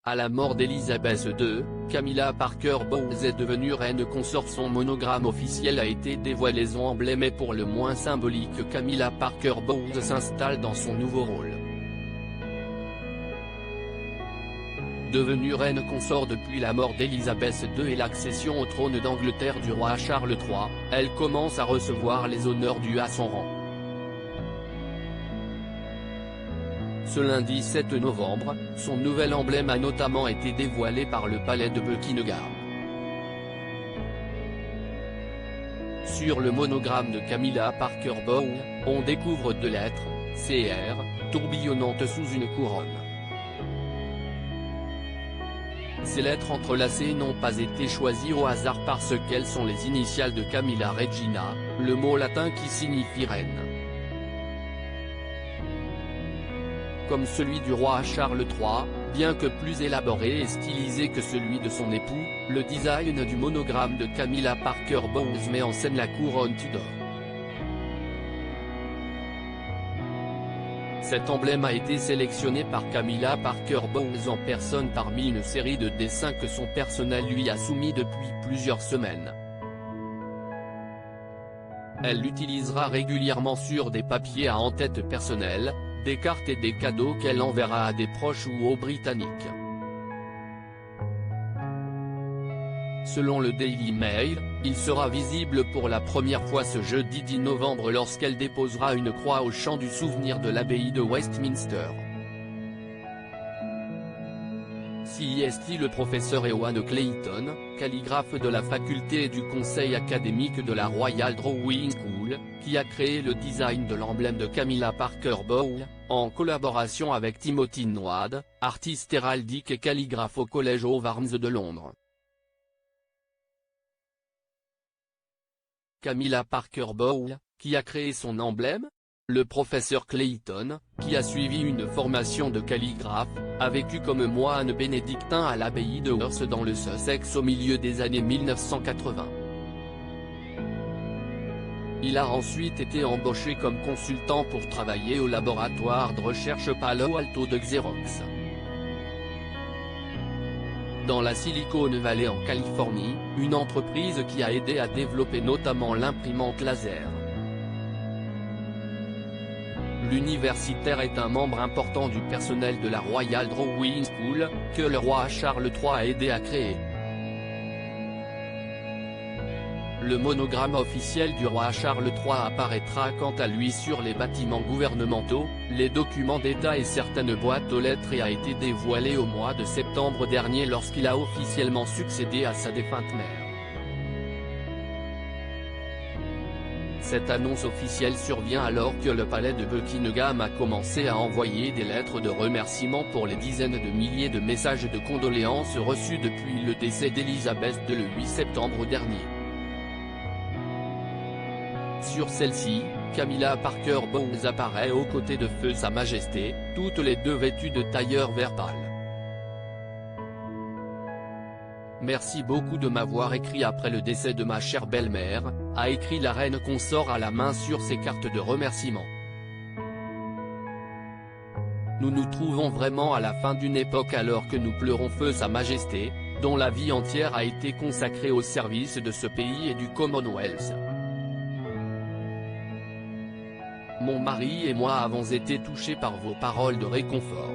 À la mort d'Elizabeth II, Camilla Parker Bowles est devenue reine consort. Son monogramme officiel a été dévoilé. Son emblème est pour le moins symbolique. Camilla Parker Bowles s'installe dans son nouveau rôle. Devenue reine consort depuis la mort d'Elizabeth II et l'accession au trône d'Angleterre du roi Charles III, elle commence à recevoir les honneurs dus à son rang. Ce lundi 7 novembre, son nouvel emblème a notamment été dévoilé par le palais de Buckingham. Sur le monogramme de Camilla Parker Bowles, on découvre 2 lettres, CR, tourbillonnantes sous une couronne. Ces lettres entrelacées n'ont pas été choisies au hasard parce qu'elles sont les initiales de Camilla Regina, le mot latin qui signifie reine. Comme celui du roi Charles III, bien que plus élaboré et stylisé que celui de son époux, le design du monogramme de Camilla Parker Bowles met en scène la couronne Tudor. Cet emblème a été sélectionné par Camilla Parker Bowles en personne parmi une série de dessins que son personnel lui a soumis depuis plusieurs semaines. Elle l'utilisera régulièrement sur des papiers à en-tête personnels, des cartes et des cadeaux qu'elle enverra à des proches ou aux Britanniques. Selon le Daily Mail, il sera visible pour la première fois ce jeudi 10 novembre lorsqu'elle déposera une croix au champ du souvenir de l'abbaye de Westminster. CIST. Le professeur Ewan Clayton, calligraphe de la faculté et du conseil académique de la Royal Drawing School, qui a créé le design de l'emblème de Camilla Parker Bowles, en collaboration avec Timothy Nwad, artiste héraldique et calligraphe au Collège of Arms de Londres. Camilla Parker Bowles, qui a créé son emblème? Le professeur Clayton, qui a suivi une formation de calligraphe, a vécu comme moine bénédictin à l'abbaye de Worth dans le Sussex au milieu des années 1980. Il a ensuite été embauché comme consultant pour travailler au laboratoire de recherche Palo Alto de Xerox. Dans la Silicon Valley en Californie, une entreprise qui a aidé à développer notamment l'imprimante laser. L'universitaire est un membre important du personnel de la Royal Drawing School, que le roi Charles III a aidé à créer. Le monogramme officiel du roi Charles III apparaîtra quant à lui sur les bâtiments gouvernementaux, les documents d'État et certaines boîtes aux lettres et a été dévoilé au mois de septembre dernier lorsqu'il a officiellement succédé à sa défunte mère. Cette annonce officielle survient alors que le palais de Buckingham a commencé à envoyer des lettres de remerciement pour les dizaines de milliers de messages de condoléances reçus depuis le décès d'Elizabeth II le 8 septembre dernier. Sur celle-ci, Camilla Parker Bowles apparaît aux côtés de Feu Sa Majesté, toutes les deux vêtues de tailleur vert pâle. Merci beaucoup de m'avoir écrit après le décès de ma chère belle-mère, a écrit la reine consort à la main sur ses cartes de remerciement. Nous nous trouvons vraiment à la fin d'une époque alors que nous pleurons Feu Sa Majesté, dont la vie entière a été consacrée au service de ce pays et du Commonwealth. Mon mari et moi avons été touchés par vos paroles de réconfort.